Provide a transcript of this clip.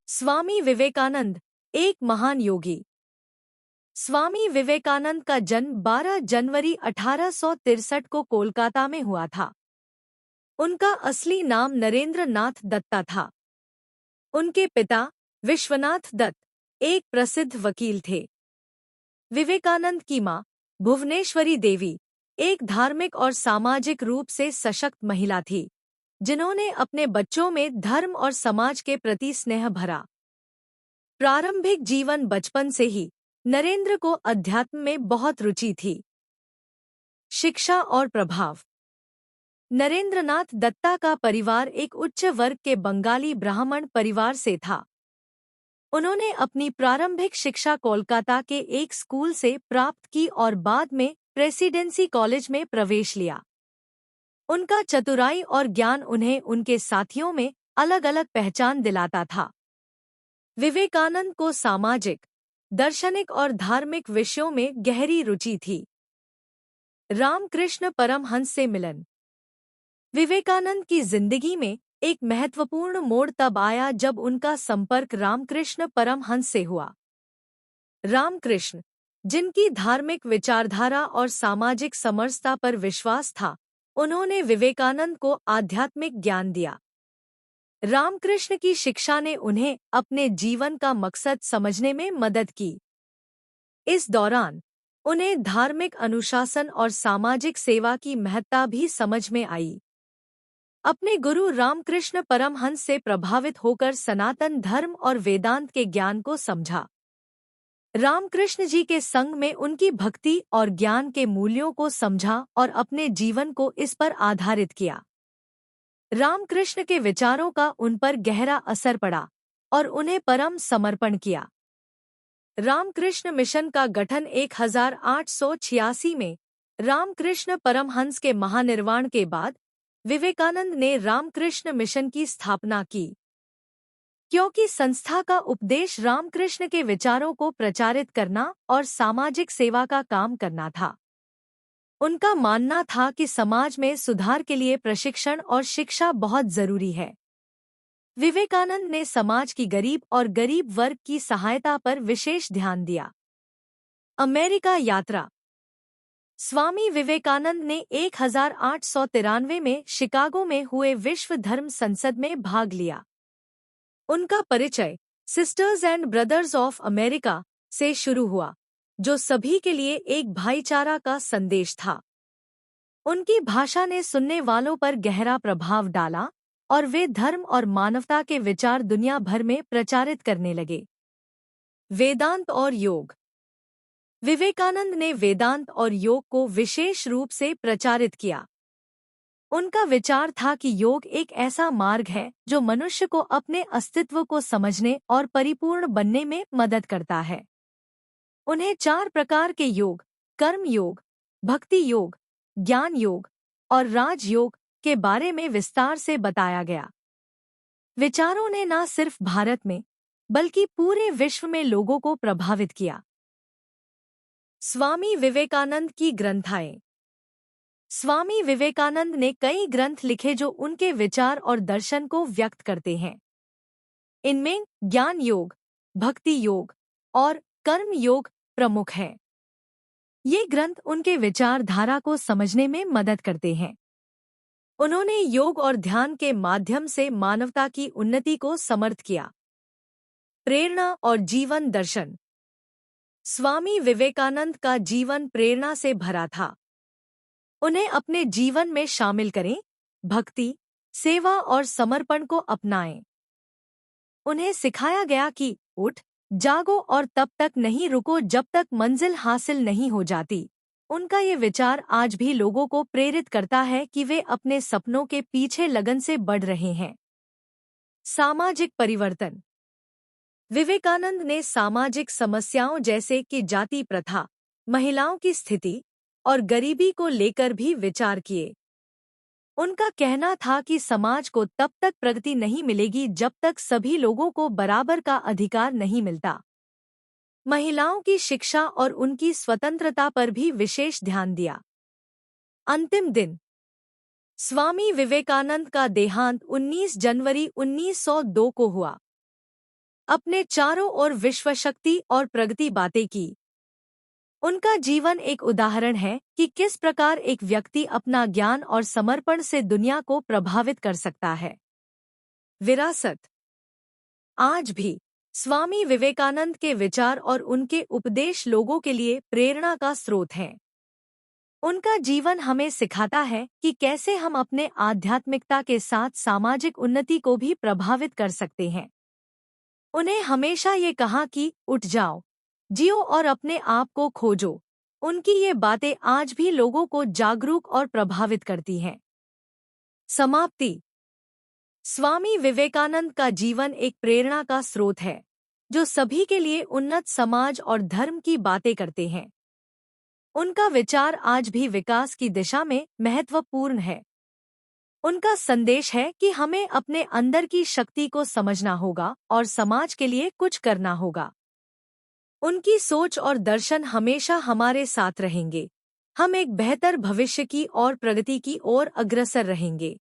स्वामी विवेकानंद एक महान योगी। स्वामी विवेकानंद का जन्म 12 जनवरी 1863 को कोलकाता में हुआ था। उनका असली नाम नरेंद्र नाथ दत्ता था। उनके पिता विश्वनाथ दत्त एक प्रसिद्ध वकील थे। विवेकानंद की मां भुवनेश्वरी देवी एक धार्मिक और सामाजिक रूप से सशक्त महिला थी, जिन्होंने अपने बच्चों में धर्म और समाज के प्रति स्नेह भरा। प्रारंभिक जीवन बचपन से ही नरेंद्र को अध्यात्म में बहुत रुचि थी। शिक्षा और प्रभाव। नरेंद्रनाथ दत्ता का परिवार एक उच्च वर्ग के बंगाली ब्राह्मण परिवार से था। उन्होंने अपनी प्रारंभिक शिक्षा कोलकाता के एक स्कूल से प्राप्त की और बाद में प्रेसिडेंसी कॉलेज में प्रवेश लिया। उनका चतुराई और ज्ञान उन्हें उनके साथियों में अलग अलग पहचान दिलाता था। विवेकानंद को सामाजिक, दार्शनिक और धार्मिक विषयों में गहरी रुचि थी। रामकृष्ण परमहंस से मिलन। विवेकानंद की जिंदगी में एक महत्वपूर्ण मोड़ तब आया जब उनका संपर्क रामकृष्ण परमहंस से हुआ। रामकृष्ण, जिनकी धार्मिक विचारधारा और सामाजिक समरसता पर विश्वास था, उन्होंने विवेकानंद को आध्यात्मिक ज्ञान दिया। रामकृष्ण की शिक्षा ने उन्हें अपने जीवन का मकसद समझने में मदद की। इस दौरान उन्हें धार्मिक अनुशासन और सामाजिक सेवा की महत्ता भी समझ में आई। अपने गुरु रामकृष्ण परमहंस से प्रभावित होकर सनातन धर्म और वेदांत के ज्ञान को समझा। रामकृष्ण जी के संग में उनकी भक्ति और ज्ञान के मूल्यों को समझा और अपने जीवन को इस पर आधारित किया। रामकृष्ण के विचारों का उन पर गहरा असर पड़ा और उन्हें परम समर्पण किया। रामकृष्ण मिशन का गठन 1886 में रामकृष्ण परमहंस के महानिर्वाण के बाद विवेकानंद ने रामकृष्ण मिशन की स्थापना की, क्योंकि संस्था का उपदेश रामकृष्ण के विचारों को प्रचारित करना और सामाजिक सेवा का काम करना था। उनका मानना था कि समाज में सुधार के लिए प्रशिक्षण और शिक्षा बहुत जरूरी है। विवेकानंद ने समाज की गरीब और गरीब वर्ग की सहायता पर विशेष ध्यान दिया। अमेरिका यात्रा। स्वामी विवेकानंद ने 1893 में शिकागो में हुए विश्व धर्म संसद में भाग लिया। उनका परिचय sisters and brothers of America से शुरू हुआ, जो सभी के लिए एक भाईचारा का संदेश था। उनकी भाषा ने सुनने वालों पर गहरा प्रभाव डाला और वे धर्म और मानवता के विचार दुनिया भर में प्रचारित करने लगे। वेदांत और योग। विवेकानंद ने वेदांत और योग को विशेष रूप से प्रचारित किया। उनका विचार था कि योग एक ऐसा मार्ग है जो मनुष्य को अपने अस्तित्व को समझने और परिपूर्ण बनने में मदद करता है। उन्हें 4 प्रकार के योग, कर्म योग, भक्ति योग, ज्ञान योग और राज योग के बारे में विस्तार से बताया गया। विचारों ने न सिर्फ भारत में बल्कि पूरे विश्व में लोगों को प्रभावित किया। स्वामी विवेकानंद की ग्रंथाएं। स्वामी विवेकानंद ने कई ग्रंथ लिखे जो उनके विचार और दर्शन को व्यक्त करते हैं। इनमें ज्ञान योग, भक्ति योग और कर्म योग प्रमुख हैं। ये ग्रंथ उनके विचारधारा को समझने में मदद करते हैं। उन्होंने योग और ध्यान के माध्यम से मानवता की उन्नति को समर्थ किया। प्रेरणा और जीवन दर्शन। स्वामी विवेकानंद का जीवन प्रेरणा से भरा था। उन्हें अपने जीवन में शामिल करें, भक्ति, सेवा और समर्पण को अपनाएं। उन्हें सिखाया गया कि उठ, जागो और तब तक नहीं रुको जब तक मंजिल हासिल नहीं हो जाती। उनका ये विचार आज भी लोगों को प्रेरित करता है कि वे अपने सपनों के पीछे लगन से बढ़ रहे हैं। सामाजिक परिवर्तन। विवेकानंद ने सामाजिक समस्याओं जैसे कि जाति प्रथा, महिलाओं की स्थिति और गरीबी को लेकर भी विचार किए। उनका कहना था कि समाज को तब तक प्रगति नहीं मिलेगी जब तक सभी लोगों को बराबर का अधिकार नहीं मिलता। महिलाओं की शिक्षा और उनकी स्वतंत्रता पर भी विशेष ध्यान दिया। अंतिम दिन। स्वामी विवेकानंद का देहांत 19 जनवरी 1902 को हुआ। अपने चारों ओर विश्व शक्ति और प्रगति बातें की। उनका जीवन एक उदाहरण है कि किस प्रकार एक व्यक्ति अपना ज्ञान और समर्पण से दुनिया को प्रभावित कर सकता है। विरासत। आज भी स्वामी विवेकानंद के विचार और उनके उपदेश लोगों के लिए प्रेरणा का स्रोत हैं। उनका जीवन हमें सिखाता है कि कैसे हम अपने आध्यात्मिकता के साथ सामाजिक उन्नति को भी प्रभावित कर सकते हैं। उन्हें हमेशा ये कहा कि उठ जाओ, जियो और अपने आप को खोजो। उनकी ये बातें आज भी लोगों को जागरूक और प्रभावित करती हैं। समाप्ति। स्वामी विवेकानंद का जीवन एक प्रेरणा का स्रोत है, जो सभी के लिए उन्नत समाज और धर्म की बातें करते हैं। उनका विचार आज भी विकास की दिशा में महत्वपूर्ण है। उनका संदेश है कि हमें अपने अंदर की शक्ति को समझना होगा और समाज के लिए कुछ करना होगा। उनकी सोच और दर्शन हमेशा हमारे साथ रहेंगे। हम एक बेहतर भविष्य की और प्रगति की ओर अग्रसर रहेंगे।